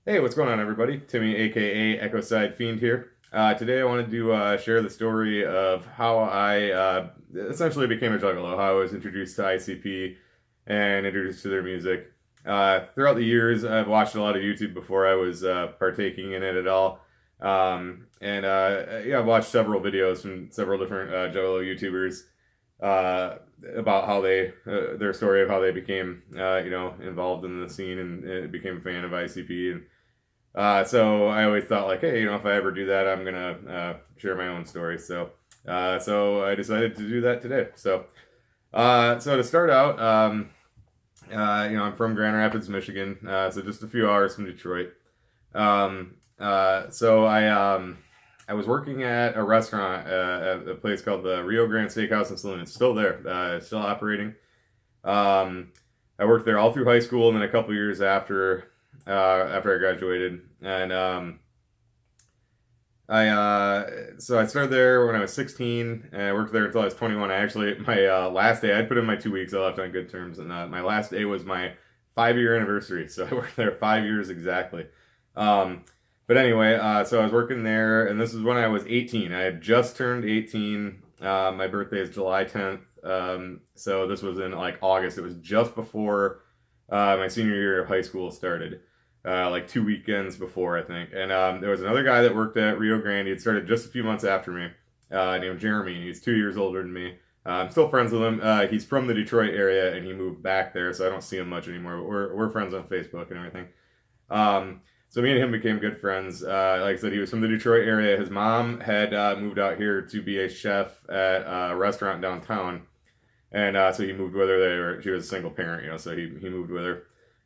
Hey, what's going on, everybody? Timmy, aka Echoside Fiend here. Today, I wanted to share the story of how I essentially became a Juggalo, how I was introduced to ICP and introduced to their music. Throughout the years, I've watched a lot of YouTube before I was partaking in it at all. Yeah, I've watched several videos from several different Juggalo YouTubers uh, about how their story of how they became, involved in the scene and became a fan of ICP. So I always thought like, hey, if I ever do that, I'm gonna share my own story. So I decided to do that today. So to start out, I'm from Grand Rapids, Michigan, so just a few hours from Detroit. So I was working at a restaurant at a place called the Rio Grande Steakhouse and Saloon. It's still there, it's still operating. Um, I worked there all through high school, and then a couple years after I graduated, and I started there when I was 16, and I worked there until I was 21. I actually my last day, I put in my 2 weeks. I left on good terms, and my last day was my 5 year anniversary. So I worked there 5 years exactly. Um, but anyway, so I was working there, and this is when I was 18. I had just turned 18. My birthday is July 10th. So this was in like August. It was just before my senior year of high school started, like 2 weekends before, I think. And there was another guy that worked at Rio Grande. He had started just a few months after me, named Jeremy. He's 2 years older than me. I'm still friends with him. He's from the Detroit area, and he moved back there, so I don't see him much anymore. But we're friends on Facebook and everything. So me and him became good friends. Like I said, he was from the Detroit area. His mom had moved out here to be a chef at a restaurant downtown, and so he moved with her. She was a single parent, so he moved with her,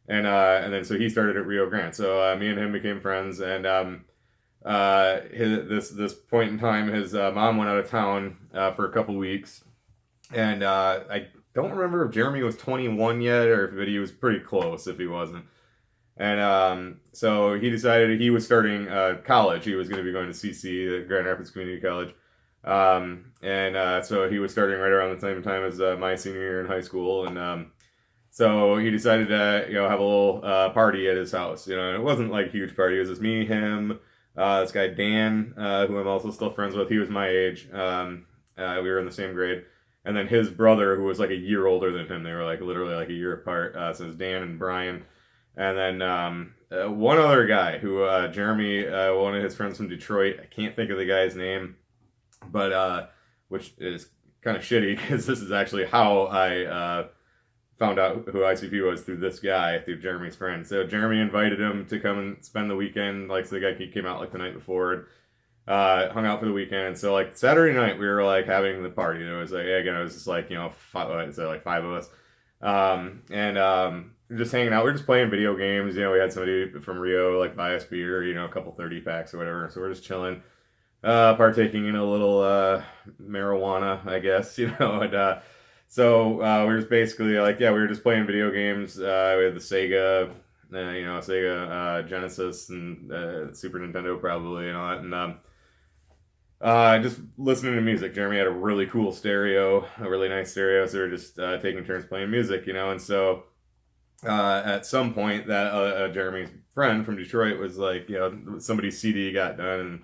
and then so he started at Rio Grande. So me and him became friends, and this point in time, his mom went out of town for a couple weeks, and I don't remember if Jeremy was 21 yet, or if he was pretty close if he wasn't. And so he decided he was starting college. He was going to be going to CC, the Grand Rapids Community College. So he was starting right around the same time as my senior year in high school. And so he decided to, have a little party at his house. It wasn't like a huge party. It was just me, him, this guy Dan, who I'm also still friends with. He was my age. We were in the same grade. And then his brother, who was like a year older than him. They were like literally like a year apart. So it was Dan and Brian. And then one other guy who Jeremy, one of his friends from Detroit. I can't think of the guy's name, but which is kind of shitty because this is actually how I found out who ICP was, through this guy, through Jeremy's friend. So Jeremy invited him to come and spend the weekend. Like, so the guy he came out like the night before, hung out for the weekend. So like Saturday night we were like having the party. It was like, again, it was just like like five of us, just hanging out. We're just playing video games. We had somebody from Rio like buy us beer, a couple 30 packs or whatever. So we're just chilling, partaking in a little marijuana, I guess, we were just basically like, yeah, we were just playing video games. We had the Sega, Sega Genesis and Super Nintendo probably and all that, and just listening to music. Jeremy had a really cool stereo, a really nice stereo, so we were just taking turns playing music, and so at some point that Jeremy's friend from Detroit was like, somebody's CD got done, and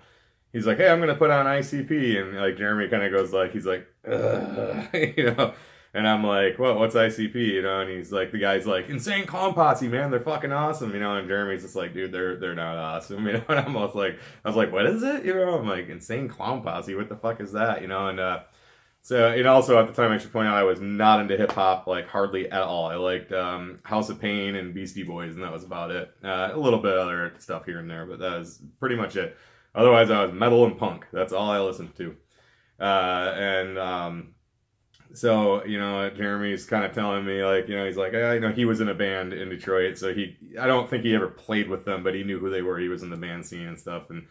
he's like, hey, I'm gonna put on ICP, and like Jeremy kind of goes like, he's like, and I'm like, well, what's ICP, and he's like, the guy's like, Insane Clown Posse, man, they're fucking awesome, and Jeremy's just like, dude, they're not awesome, and I'm almost like, I was like, what is it, I'm like, Insane Clown Posse, what the fuck is that, and also at the time I should point out I was not into hip hop like hardly at all. I liked House of Pain and Beastie Boys, and that was about it. A little bit of other stuff here and there, but that was pretty much it. Otherwise, I was metal and punk. That's all I listened to. Jeremy's kind of telling me like, he's like, he was in a band in Detroit, so I don't think he ever played with them, but he knew who they were. He was in the band scene and stuff, and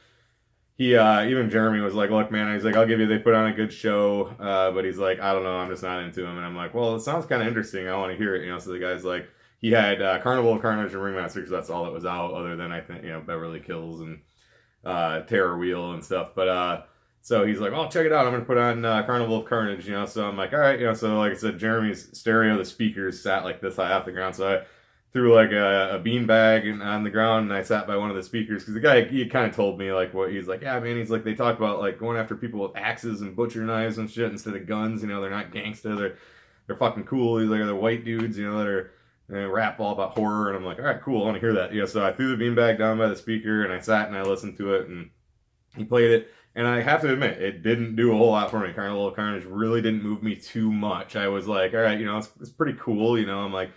he even Jeremy was like, look, man, he's like, they put on a good show, but he's like, I don't know, I'm just not into him. And I'm like, well, it sounds kind of interesting, I want to hear it. So the guy's like, he had Carnival of Carnage and Ringmaster, because that's all that was out, other than I think Beverly Kills and Terror Wheel and stuff. But so he's like, oh, check it out, I'm gonna put on Carnival of Carnage. So I'm like, all right. So like I said, Jeremy's stereo, the speakers sat like this high off the ground, so I threw like a bean bag on the ground, and I sat by one of the speakers because the guy, he kind of told me like what he's like. Yeah, man, he's like, they talk about like going after people with axes and butcher knives and shit instead of guns. You know, they're not gangsta. They're fucking cool. He's like, they're white dudes. You know, that are rap all about horror. And I'm like, all right, cool. I want to hear that. Yeah, so I threw the beanbag down by the speaker, and I sat and I listened to it, and he played it. And I have to admit, it didn't do a whole lot for me. Carnival of Carnage really didn't move me too much. I was like, all right, you know, it's pretty cool. You know, I'm like,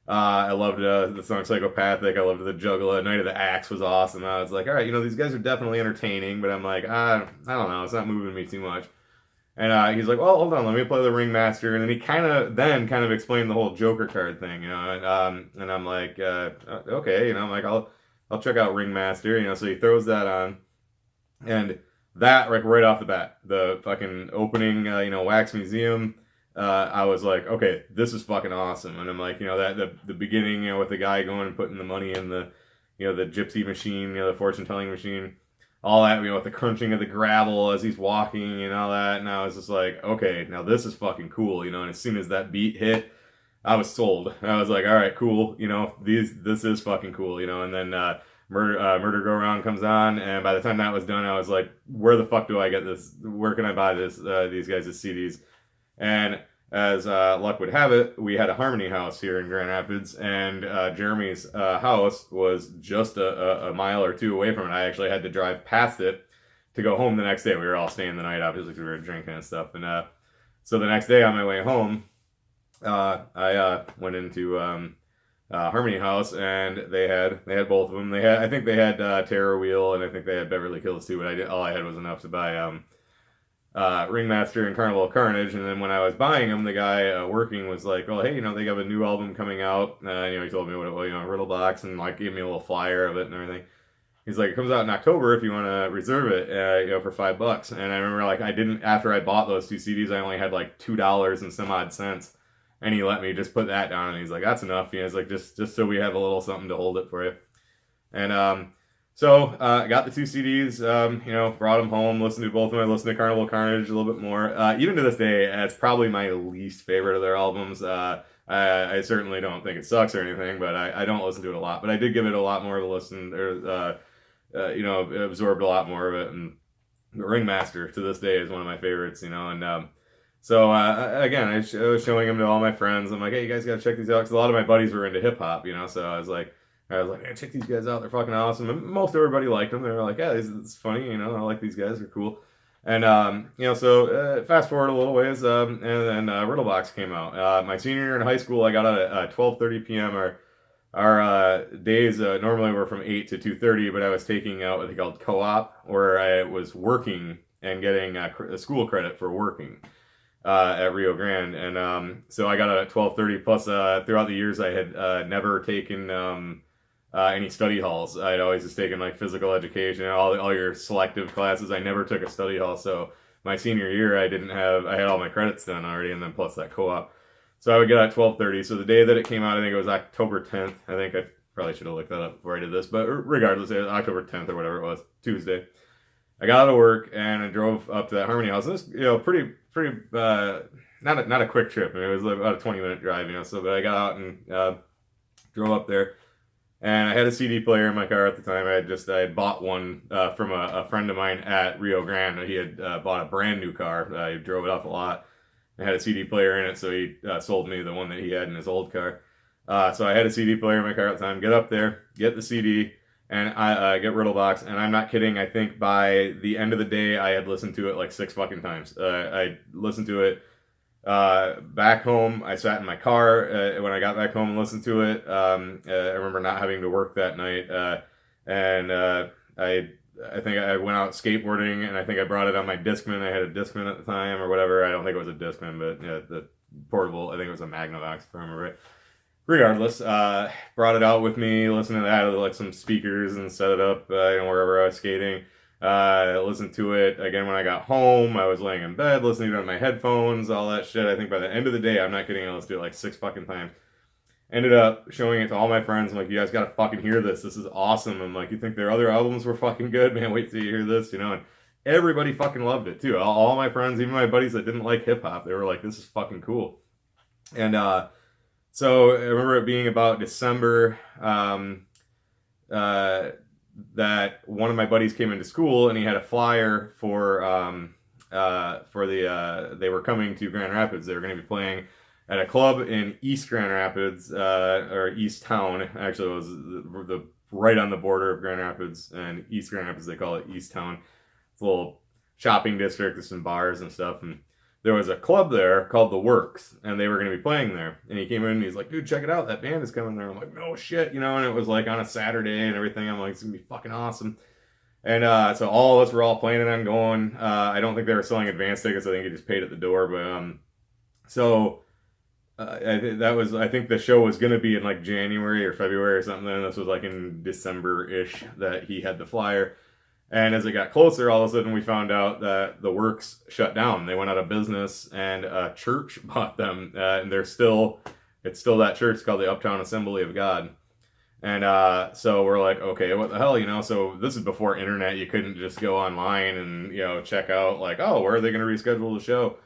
I loved the song Psychopathic. I loved the Juggalo. Night of the Axe was awesome. I was like, all right, you know, these guys are definitely entertaining, but I'm like, I don't know. It's not moving me too much. And he's like, well, hold on, let me play the Ringmaster. And then he kind of explained the whole Joker card thing, you know. And I'm like, okay, you know, I'm like, I'll check out Ringmaster, you know. So he throws that on. And that, like, right off the bat, the fucking opening, you know, Wax Museum, I was like, okay, this is fucking awesome. And I'm like, you know, that the beginning, you know, with the guy going and putting the money in the, you know, the gypsy machine, you know, the fortune telling machine, all that, you know, with the crunching of the gravel as he's walking and all that. And I was just like, okay, now this is fucking cool, you know. And as soon as that beat hit, I was sold. I was like, all right, cool, you know, this is fucking cool, you know. And then Murder Go Round comes on, and by the time that was done, I was like, where the fuck do I get this? Where can I buy this? These guys' CDs? And as luck would have it, we had a Harmony House here in Grand Rapids, and Jeremy's house was just a mile or two away from it. I actually had to drive past it to go home the next day. We were all staying the night, obviously, because we were drinking and stuff. And so the next day on my way home, I went into Harmony House, and they had both of them. I think they had Terror Wheel, and I think they had Beverly Hills too. But all I had was enough to buy Ringmaster and Carnival of Carnage. And then when I was buying them, the guy working was like, "Oh, hey, you know, they have a new album coming out." You know, he told me what it was, you know, Riddle Box, and like gave me a little flyer of it and everything. He's like, "It comes out in October if you want to reserve it, you know, for $5." And I remember, like, I didn't, after I bought those two CDs, I only had like $2 and some odd cents. And he let me just put that down, and he's like, "That's enough." He's like, just so we have a little something to hold it for you. And so I got the two CDs, you know, brought them home, listened to both of them. I listened to Carnival Carnage a little bit more. Even to this day, it's probably my least favorite of their albums. I certainly don't think it sucks or anything, but I don't listen to it a lot. But I did give it a lot more of a listen, or you know, absorbed a lot more of it. And the Ringmaster to this day is one of my favorites, you know. And so again, I was showing them to all my friends. I'm like, "Hey, you guys gotta check these out," because a lot of my buddies were into hip hop, you know. So I was like, "Hey, check these guys out. They're fucking awesome." And most everybody liked them. They were like, "Yeah, it's funny, you know. I like these guys. They're cool." And you know, so fast forward a little ways, and then Riddlebox came out. My senior year in high school, I got out at 12:30 p.m. Our days normally were from 8 to 2:30, but I was taking out what they called co-op, where I was working and getting school credit for working at Rio Grande. And so I got out at 12:30. Plus, throughout the years, I had never taken any study halls. I'd always just taken like physical education, all your selective classes. I never took a study hall. So my senior year, I had all my credits done already, and then plus that co-op. So I would get out at 12:30. So the day that it came out, I think it was October 10th. I think I probably should have looked that up before I did this, but regardless, it was October 10th or whatever it was, Tuesday. I got out of work and I drove up to that Harmony House. It was, you know, pretty not a quick trip. I mean, it was about a 20-minute drive, you know. So, but I got out and drove up there, and I had a CD player in my car at the time. I had bought one from a friend of mine at Rio Grande. He had bought a brand new car. He drove it off a lot. It had a CD player in it, so he sold me the one that he had in his old car. So I had a CD player in my car at the time. Get up there, get the CD, and I get Riddlebox, and I'm not kidding. I think by the end of the day, I had listened to it like 6 fucking times. I listened to it back home. I sat in my car when I got back home and listened to it. I remember not having to work that night, and I think I went out skateboarding, and I think I brought it on my Discman. I had a Discman at the time or whatever. I don't think it was a Discman, but yeah, the portable. I think it was a Magnavox, if I remember right. Regardless, brought it out with me, listened to that, like some speakers, and set it up, you know, wherever I was skating. Listened to it again when I got home. I was laying in bed, listening to it on my headphones, all that shit. I think by the end of the day, I'm not kidding, I listened to it like 6 fucking times. Ended up showing it to all my friends. I'm like, "You guys gotta fucking hear this. This is awesome." I'm like, "You think their other albums were fucking good? Man, wait till you hear this," you know. And everybody fucking loved it too. All my friends, even my buddies that didn't like hip hop, they were like, "This is fucking cool." And So I remember it being about December. Uh, that one of my buddies came into school and he had a flyer for the they were coming to Grand Rapids. They were going to be playing at a club in East Grand Rapids, or East Town. Actually, it was the right on the border of Grand Rapids and East Grand Rapids. They call it East Town. It's a little shopping district with some bars and stuff. And there was a club there called The Works, and they were going to be playing there. And he came in and he's like, dude, check it out. That band is coming there. I'm like, no shit, you know, and it was like on a Saturday and everything. I'm like, it's going to be fucking awesome. And so all of us were all planning on going. I don't think they were selling advance tickets. I think you just paid at the door. But I think the show was going to be in like January or February or something. And this was like in December-ish that he had the flyer. And as it got closer, all of a sudden we found out that the Works shut down. They went out of business, and a church bought them. And it's still that church called the Uptown Assembly of God. And so we're like, okay, what the hell, you know? So this is before internet. You couldn't just go online and, you know, check out like, oh, where are they going to reschedule the show?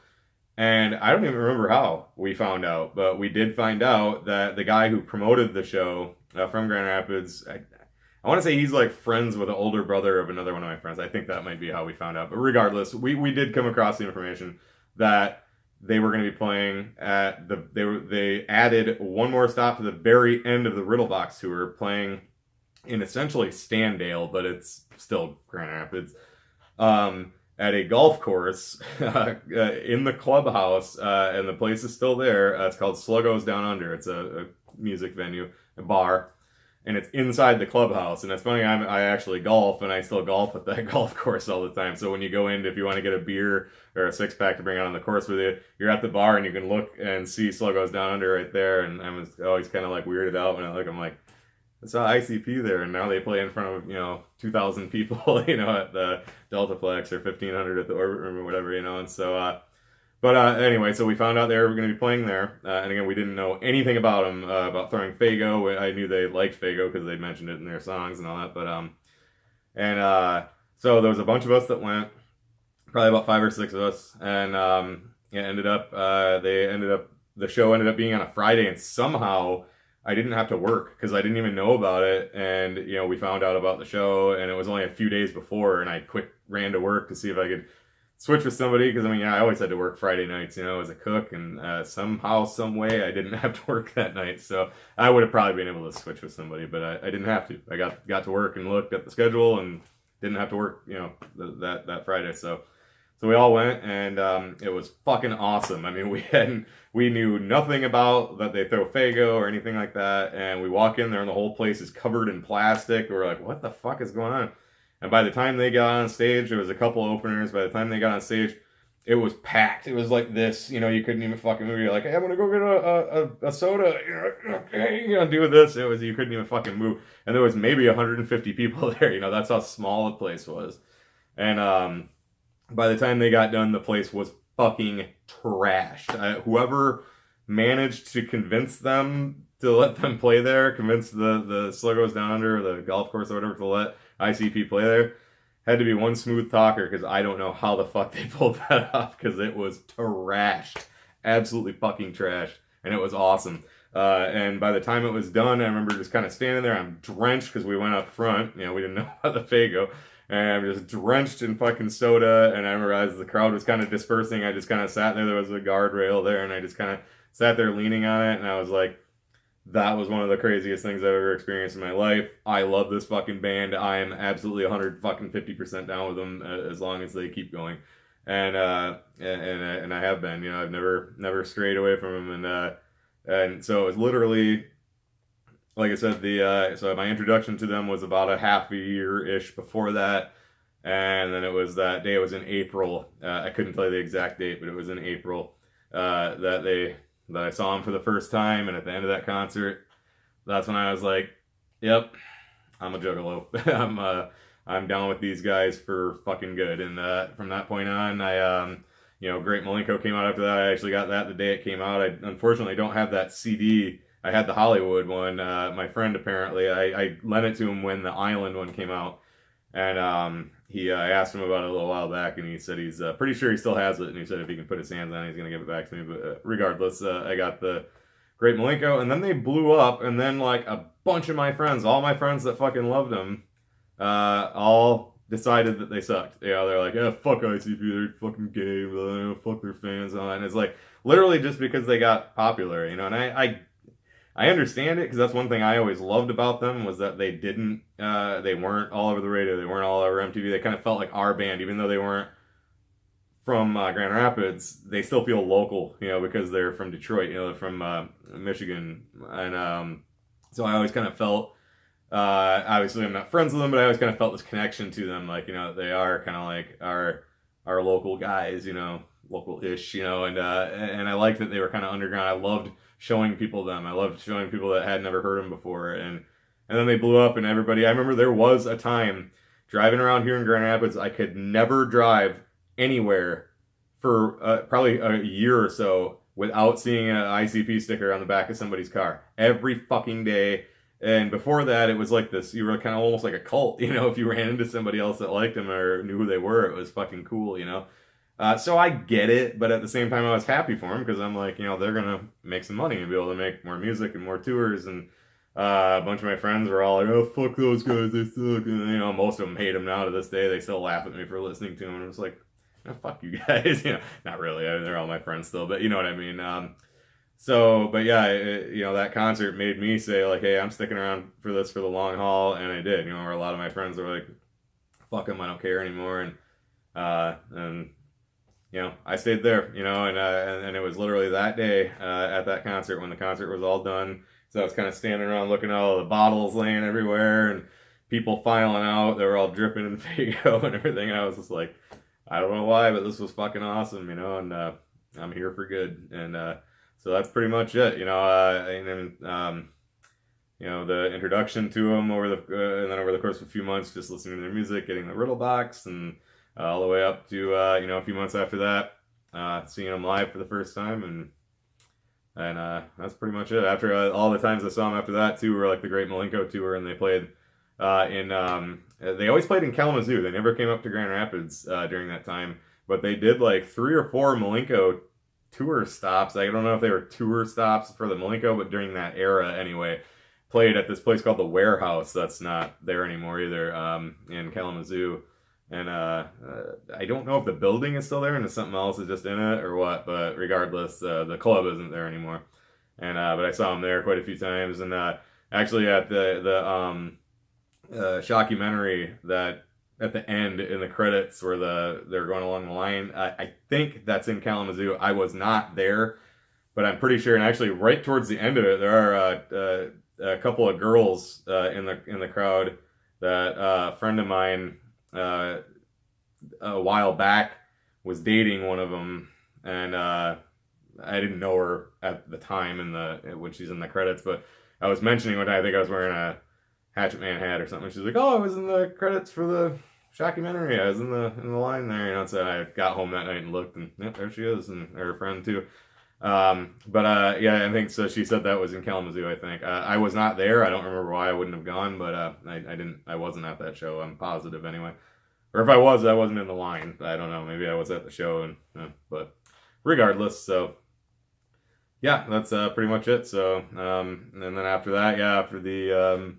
And I don't even remember how we found out, but we did find out that the guy who promoted the show from Grand Rapids, I want to say he's like friends with the older brother of another one of my friends. I think that might be how we found out. But regardless, we did come across the information that they were going to be playing at they added one more stop to the very end of the Riddlebox tour, playing in essentially Standale, but it's still Grand Rapids, at a golf course in the clubhouse, and the place is still there. It's called Sluggo's Down Under. It's a music venue, a bar. And it's inside the clubhouse. And it's funny, I actually golf, and I still golf at that golf course all the time. So when you go in, if you want to get a beer or a six-pack to bring out on the course with you, you're at the bar and you can look and see Sluggo's Down Under right there. And I was always kind of like weirded out when I look. I'm like, I saw ICP there, and now they play in front of, you know, 2,000 people, you know, at the Deltaplex, or 1,500 at the Orbit Room or whatever, you know. And so, anyway, so we found out they were going to be playing there. And again, we didn't know anything about them, about throwing Fago. I knew they liked Fago because they mentioned it in their songs and all that. So there was a bunch of us that went, probably about 5 or 6 of us. And the show ended up being on a Friday. And somehow I didn't have to work because I didn't even know about it. And, you know, we found out about the show, and it was only a few days before. And I ran to work to see if I could switch with somebody, because I mean, yeah, I always had to work Friday nights, you know, as a cook, and somehow, some way, I didn't have to work that night, so I would have probably been able to switch with somebody, but I didn't have to. I got to work and looked at the schedule and didn't have to work, you know, that Friday. So we all went, and it was fucking awesome. I mean, we knew nothing about that they throw Fago or anything like that, and we walk in there and the whole place is covered in plastic. We're like, what the fuck is going on? And by the time they got on stage, there was a couple openers. By the time they got on stage, it was packed. It was like this, you know, you couldn't even fucking move. You're like, hey, I'm gonna go get a soda, you know, do this. You couldn't even fucking move. And there was maybe 150 people there, you know, that's how small the place was. And by the time they got done, the place was fucking trashed. Whoever managed to convince them to let them play there, convince the Sluggo's Down Under, the golf course or whatever, to let ICP play there, had to be one smooth talker, because I don't know how the fuck they pulled that off, because it was trashed. Absolutely fucking trashed. And it was awesome. And by the time it was done, I remember just kind of standing there. I'm drenched because we went up front. You know, we didn't know about the Fago. And I'm just drenched in fucking soda. And I remember as the crowd was kind of dispersing, I just kind of sat there. There was a guardrail there, and I just kind of sat there leaning on it. And I was like, that was one of the craziest things I've ever experienced in my life. I love this fucking band. I am absolutely 150% down with them as long as they keep going. And I have been, you know, I've never strayed away from them. And so it was literally, like I said, so my introduction to them was about a half a year-ish before that. And then it was that day, it was in April. I couldn't tell you the exact date, but it was in April that I saw him for the first time. And at the end of that concert, that's when I was like, yep, I'm a Juggalo. I'm down with these guys for fucking good. And from that point on, you know, Great Malenko came out after that. I actually got that the day it came out. I unfortunately don't have that CD. I had the Hollywood one. My friend, apparently, I lent it to him when the Island one came out. And I asked him about it a little while back, and he said he's pretty sure he still has it. And he said if he can put his hands on it, he's going to give it back to me. But regardless, I got the Great Milenko, and then they blew up, and then like a bunch of my friends, all my friends that fucking loved them, all decided that they sucked. You know, they're like, yeah, fuck ICP, they're fucking gay, fuck their fans, and all that. And it's like literally just because they got popular, you know. And I understand it because that's one thing I always loved about them was that they weren't all over the radio, they weren't all over MTV. They kind of felt like our band, even though they weren't from Grand Rapids, they still feel local, you know, because they're from Detroit, you know, they're from Michigan, and so I always kind of felt, obviously I'm not friends with them, but I always kind of felt this connection to them, like, you know, they are kind of like our local guys, you know, local-ish, you know, and I liked that they were kind of underground. I loved showing people them. I loved showing people that had never heard them before, and then they blew up, and everybody. I remember there was a time driving around here in Grand Rapids, I could never drive anywhere for probably a year or so without seeing an ICP sticker on the back of somebody's car every fucking day. And before that, it was like this, you were kind of almost like a cult, you know, if you ran into somebody else that liked them or knew who they were, it was fucking cool, you know. So I get it, but at the same time, I was happy for them because I'm like, you know, they're going to make some money and be able to make more music and more tours. And a bunch of my friends were all like, oh, fuck those guys, they suck. And, you know, most of them hate them now to this day. They still laugh at me for listening to them. And it's like, oh, fuck you guys. You know, not really. I mean, they're all my friends still, but you know what I mean. But yeah, you know, that concert made me say, like, hey, I'm sticking around for this for the long haul. And I did, you know, where a lot of my friends were like, fuck them, I don't care anymore. And you know, I stayed there, you know, and it was literally that day at that concert when the concert was all done. So I was kind of standing around looking at all the bottles laying everywhere and people filing out. They were all dripping in Fago and everything. And I was just like, I don't know why, but this was fucking awesome, you know, and I'm here for good. And so that's pretty much it, you know, and then, you know, the introduction to them and then over the course of a few months, just listening to their music, getting the Riddle Box, and all the way up to, you know, a few months after that, seeing them live for the first time, and that's pretty much it. After all the times I saw them after that, too, were like the Great Milenko tour, and they played they always played in Kalamazoo. They never came up to Grand Rapids during that time, but they did like 3 or 4 Milenko tour stops. I don't know if they were tour stops for the Milenko, but during that era anyway, played at this place called the Warehouse that's not there anymore either, in Kalamazoo. And I don't know if the building is still there and if something else is just in it or what, but regardless, the club isn't there anymore. And but I saw him there quite a few times, and actually at the shockumentary that at the end in the credits where they're going along the line, I think that's in Kalamazoo. I was not there, but I'm pretty sure. And actually, right towards the end of it, there are a couple of girls in the crowd that a friend of mine a while back was dating one of them, and I didn't know her at the time when she's in the credits, but I was mentioning one time, I think I was wearing a Hatchet Man hat or something. She's like, "Oh, I was in the credits for the shockumentary. I was in the line there." You know, so I got home that night and looked, and yep, there she is, and her friend too. Yeah, I think so. She said that was in Kalamazoo. I think I was not there. I don't remember why I wouldn't have gone, but I wasn't at that show. I'm positive anyway. Or if I wasn't in the line. I don't know. Maybe I was at the show, but regardless. So yeah, that's pretty much it. So and then after that, yeah, after the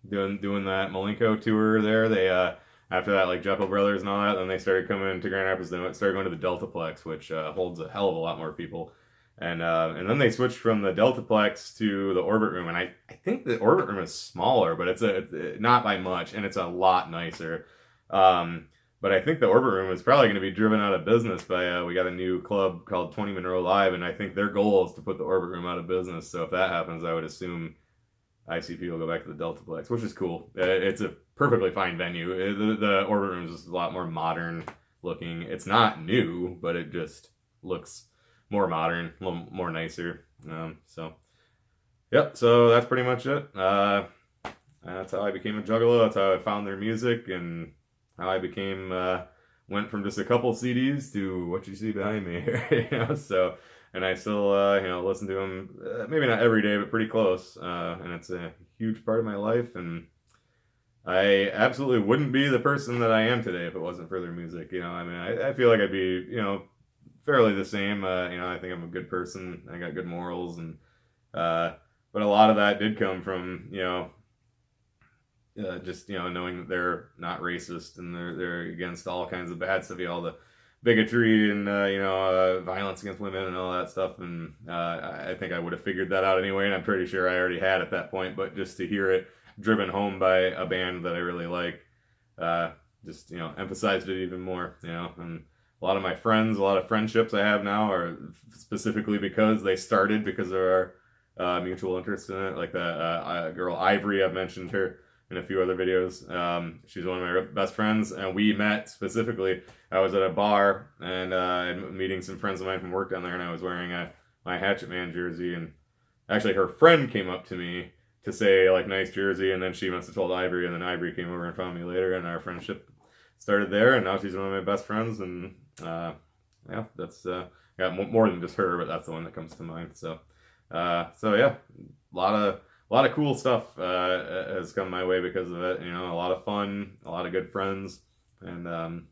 doing that Milenko tour there, they after that, like Jekyll Brothers and all that, then they started coming to Grand Rapids. Then started going to the Deltaplex, which holds a hell of a lot more people. And then they switched from the Deltaplex to the Orbit Room, and I think the Orbit Room is smaller, but it's not by much, and it's a lot nicer. But I think the Orbit Room is probably going to be driven out of business by we got a new club called 20 Monroe Live, and I think their goal is to put the Orbit Room out of business. So if that happens, I would assume ICP will go back to the Deltaplex, which is cool. It's a perfectly fine venue. The Orbit Room is just a lot more modern looking. It's not new, but it just looks more modern, a little more nicer. So that's pretty much it. That's how I became a Juggalo. That's how I found their music, and how I became went from just a couple CDs to what you see behind me here. You know, so, and I still listen to them maybe not every day, but pretty close. And it's a huge part of my life, and I absolutely wouldn't be the person that I am today if it wasn't for their music. You know, I mean, I feel like I'd be, fairly the same. I think I'm a good person. I got good morals, and But a lot of that did come from, just, knowing that they're not racist and they're against all kinds of bad stuff, all the bigotry and, violence against women and all that stuff. And I think I would have figured that out anyway, and I'm pretty sure I already had at that point. But just to hear it driven home by a band that I really like, just, emphasized it even more, and a lot of my friends, a lot of friendships I have now are specifically because they started because of our mutual interest in it. Like the girl Ivory, I've mentioned her in a few other videos. She's one of my best friends, and we met specifically. I was at a bar and meeting some friends of mine from work down there, and I was wearing my Hatchet Man jersey, and actually her friend came up to me to say, like, nice jersey, and then she must have told Ivory, and then Ivory came over and found me later, and our friendship started there, and now she's one of my best friends, and that's more than just her, but that's the one that comes to mind. So yeah, a lot of cool stuff has come my way because of it. A lot of fun, a lot of good friends, and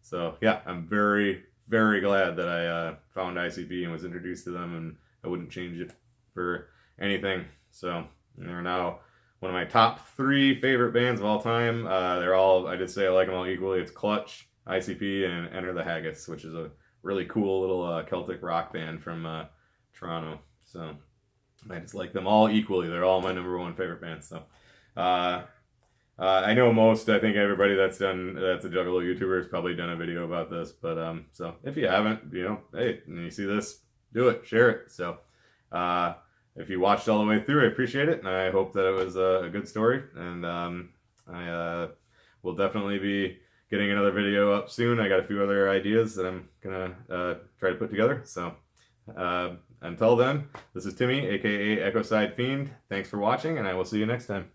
so yeah, I'm very, very glad that I found ICP and was introduced to them, and I wouldn't change it for anything. So they're now one of my top 3 favorite bands of all time. They're all, I just say I like them all equally. It's Clutch, ICP, and Enter the Haggis, which is a really cool little Celtic rock band from Toronto. So I just like them all equally. They're all my number 1 favorite bands. So I know I think everybody that's a Juggalo YouTuber has probably done a video about this. But so if you haven't, hey, and you see this, do it, share it. So if you watched all the way through, I appreciate it, and I hope that it was a good story. And I will definitely be getting another video up soon. I got a few other ideas that I'm gonna try to put together. So until then, this is Timmy, aka Echoside Fiend. Thanks for watching, and I will see you next time.